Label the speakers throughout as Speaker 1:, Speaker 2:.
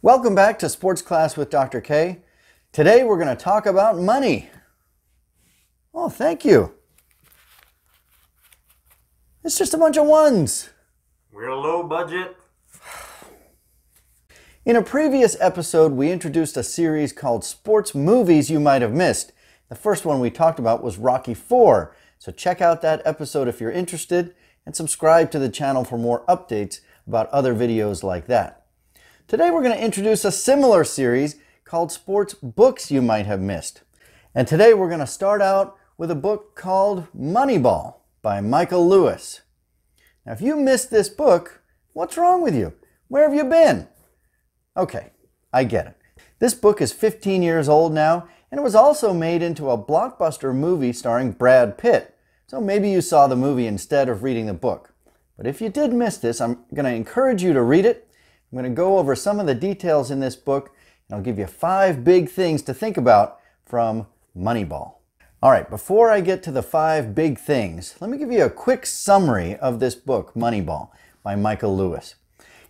Speaker 1: Welcome back to Sports Class with Dr. K. Today we're going to talk about money. Oh, thank you. It's just a bunch of ones.
Speaker 2: We're low budget.
Speaker 1: In a previous episode, we introduced a series called Sports Movies You Might Have Missed. The first one we talked about was Rocky IV. So check out that episode if you're interested and subscribe to the channel for more updates about other videos like that. Today we're going to introduce a similar series called Sports Books You Might Have Missed. And today we're going to start out with a book called Moneyball by Micheal Lewis. Now if you missed this book, what's wrong with you? Where have you been? Okay, I get it. This book is 15 years old now, and it was also made into a blockbuster movie starring Brad Pitt. So maybe you saw the movie instead of reading the book. But if you did miss this, I'm going to encourage you to read it. I'm going to go over some of the details in this book, and I'll give you 5 big things to think about from Moneyball. All right, before I get to the 5 big things, let me give you a quick summary of this book, Moneyball, by Micheal Lewis.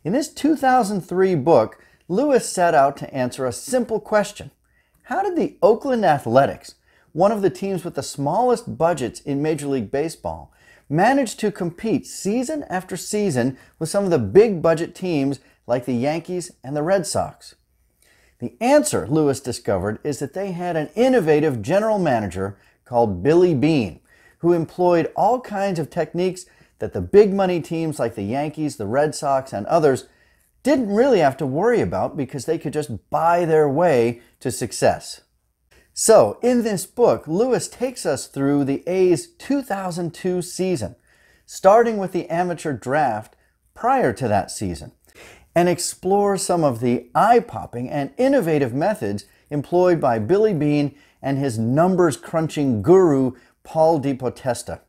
Speaker 1: In this 2003 book, Lewis set out to answer a simple question. How did the Oakland Athletics, one of the teams with the smallest budgets in Major League Baseball, manage to compete season after season with some of the big budget teams like the Yankees and the Red Sox? The answer, Lewis discovered, is that they had an innovative general manager called Billy Beane, who employed all kinds of techniques that the big money teams like the Yankees, the Red Sox, and others didn't really have to worry about because they could just buy their way to success. So, in this book, Lewis takes us through the A's 2002 season, starting with the amateur draft prior to that season, and explore some of the eye-popping and innovative methods employed by Billy Beane and his numbers-crunching guru, Paul DePodesta.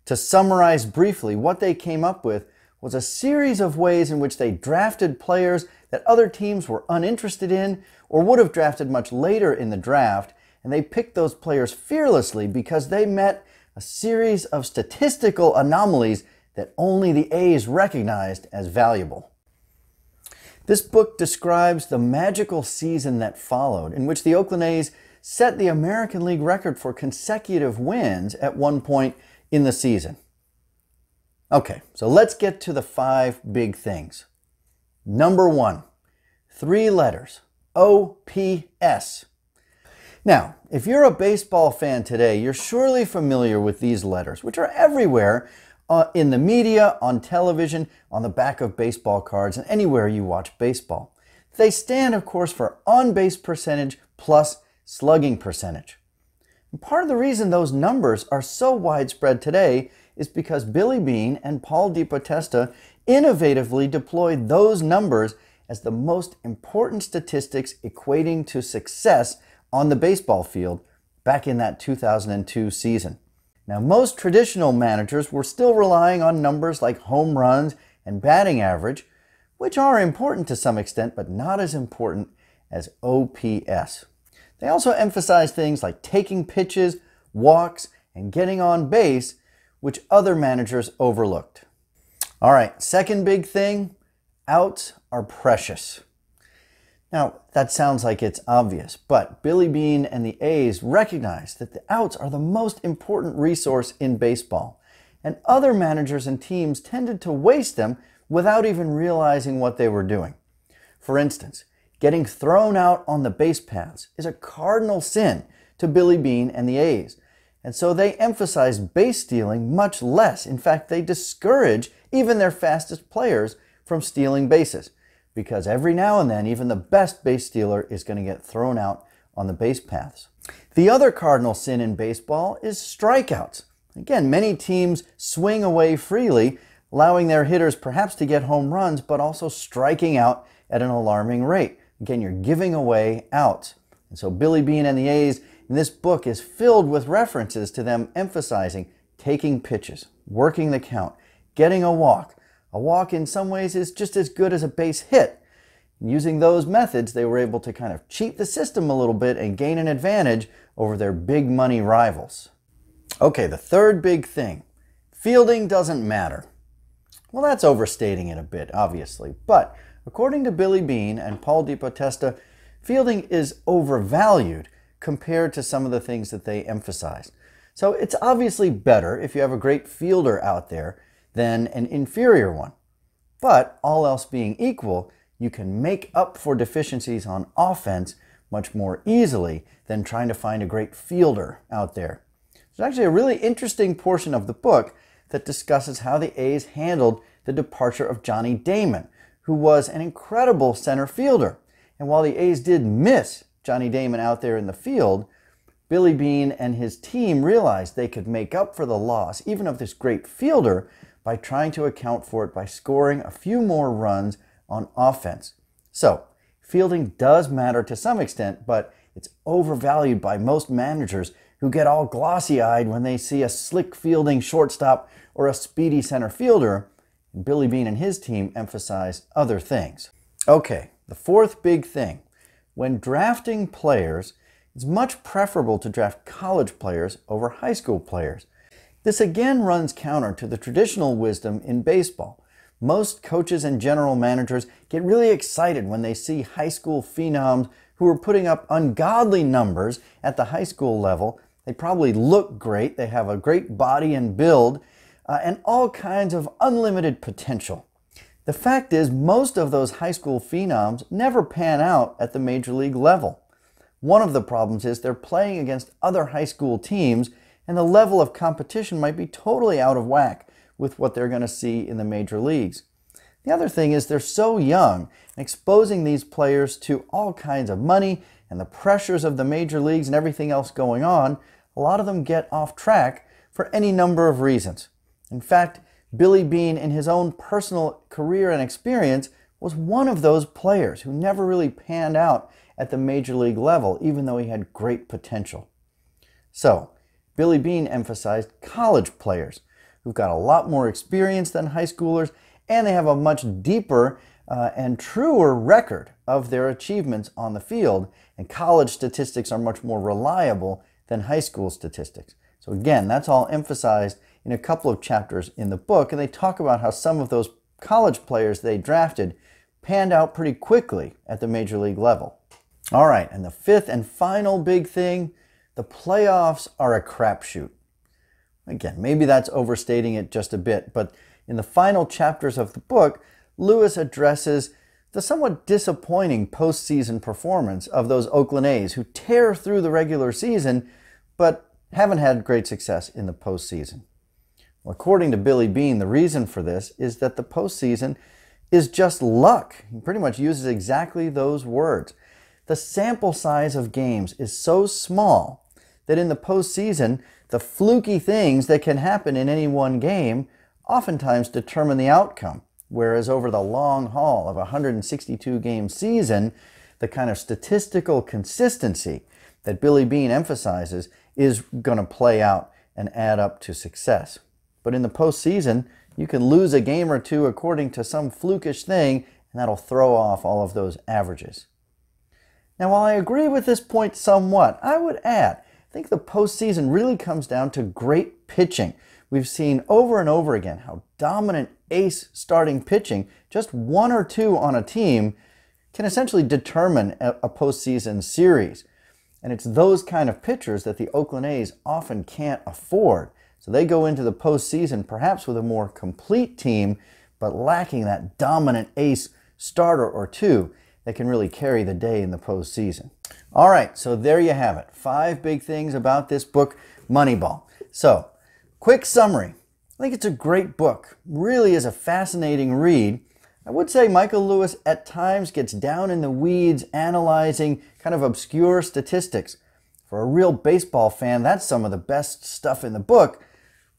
Speaker 1: To summarize briefly, what they came up with was a series of ways in which they drafted players that other teams were uninterested in or would have drafted much later in the draft, and they picked those players fearlessly because they met a series of statistical anomalies that only the A's recognized as valuable. This book describes the magical season that followed, in which the Oakland A's set the American League record for consecutive wins at one point in the season. Okay, so let's get to the 5 big things. Number 1, 3 letters, OPS. Now, if you're a baseball fan today, you're surely familiar with these letters, which are everywhere in the media, on television, on the back of baseball cards, and anywhere you watch baseball. They stand, of course, for on-base percentage plus slugging percentage. And part of the reason those numbers are so widespread today is because Billy Beane and Paul DePodesta innovatively deployed those numbers as the most important statistics equating to success on the baseball field back in that 2002 season. Now, most traditional managers were still relying on numbers like home runs and batting average, which are important to some extent, but not as important as OPS. They also emphasized things like taking pitches, walks, and getting on base, which other managers overlooked. All right, second big thing, outs are precious. Now, that sounds like it's obvious, but Billy Beane and the A's recognized that the outs are the most important resource in baseball, and other managers and teams tended to waste them without even realizing what they were doing. For instance, getting thrown out on the base paths is a cardinal sin to Billy Beane and the A's, and so they emphasize base stealing much less. In fact, they discourage even their fastest players from stealing bases, because every now and then, even the best base stealer is going to get thrown out on the base paths. The other cardinal sin in baseball is strikeouts. Again, many teams swing away freely, allowing their hitters perhaps to get home runs, but also striking out at an alarming rate. Again, you're giving away outs. And so Billy Beane and the A's in this book is filled with references to them emphasizing taking pitches, working the count, getting a walk. A walk in some ways is just as good as a base hit. Using those methods, they were able to kind of cheat the system a little bit and gain an advantage over their big money rivals. Okay, the third big thing, fielding doesn't matter. Well, that's overstating it a bit, obviously, but According to Billy Beane and Paul DePodesta, fielding is overvalued compared to some of the things that they emphasize. So it's obviously better if you have a great fielder out there than an inferior one. But all else being equal, you can make up for deficiencies on offense much more easily than trying to find a great fielder out there. There's actually a really interesting portion of the book that discusses how the A's handled the departure of Johnny Damon, who was an incredible center fielder. And while the A's did miss Johnny Damon out there in the field, Billy Beane and his team realized they could make up for the loss, even of this great fielder, by trying to account for it by scoring a few more runs on offense. So, fielding does matter to some extent, but it's overvalued by most managers who get all glossy-eyed when they see a slick fielding shortstop or a speedy center fielder. And Billy Beane and his team emphasize other things. Okay, the fourth big thing. When drafting players, it's much preferable to draft college players over high school players. This again runs counter to the traditional wisdom in baseball. Most coaches and general managers get really excited when they see high school phenoms who are putting up ungodly numbers at the high school level. They probably look great, they have a great body and build, and all kinds of unlimited potential. The fact is, most of those high school phenoms never pan out at the major league level. One of the problems is they're playing against other high school teams, and the level of competition might be totally out of whack with what they're going to see in the major leagues. The other thing is they're so young, and exposing these players to all kinds of money and the pressures of the major leagues and everything else going on, a lot of them get off track for any number of reasons. In fact, Billy Beane, in his own personal career and experience, was one of those players who never really panned out at the major league level, even though he had great potential. So, Billy Beane emphasized college players who've got a lot more experience than high schoolers, and they have a much deeper and truer record of their achievements on the field, and college statistics are much more reliable than high school statistics. So again, that's all emphasized in a couple of chapters in the book, and they talk about how some of those college players they drafted panned out pretty quickly at the major league level. All right, and the fifth and final big thing, the playoffs are a crapshoot. Again, maybe that's overstating it just a bit, but in the final chapters of the book, Lewis addresses the somewhat disappointing postseason performance of those Oakland A's who tear through the regular season, but haven't had great success in the postseason. Well, according to Billy Beane, the reason for this is that the postseason is just luck. He pretty much uses exactly those words. The sample size of games is so small that in the postseason, the fluky things that can happen in any one game oftentimes determine the outcome, whereas over the long haul of a 162-game season, the kind of statistical consistency that Billy Beane emphasizes is going to play out and add up to success. But in the postseason, you can lose a game or two according to some flukish thing, and that'll throw off all of those averages. Now, while I agree with this point somewhat, I would add, I think the postseason really comes down to great pitching. We've seen over and over again how dominant ace starting pitching, just one or two on a team, can essentially determine a postseason series. And it's those kind of pitchers that the Oakland A's often can't afford. So they go into the postseason perhaps with a more complete team, but lacking that dominant ace starter or two that can really carry the day in the postseason. All right, so there you have it. 5 big things about this book, Moneyball. So, quick summary. I think it's a great book. Really is a fascinating read. I would say Michael Lewis at times gets down in the weeds analyzing kind of obscure statistics. For a real baseball fan, that's some of the best stuff in the book.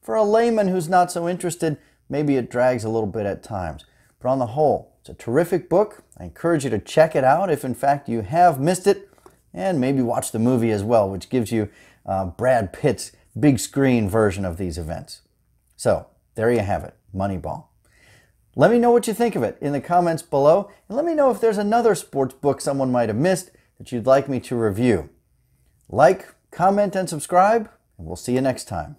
Speaker 1: For a layman who's not so interested, maybe it drags a little bit at times. But on the whole, it's a terrific book. I encourage you to check it out if in fact you have missed it, and maybe watch the movie as well, which gives you Brad Pitt's big screen version of these events. So, there you have it, Moneyball. Let me know what you think of it in the comments below, and let me know if there's another sports book someone might have missed that you'd like me to review. Like, comment, and subscribe, and we'll see you next time.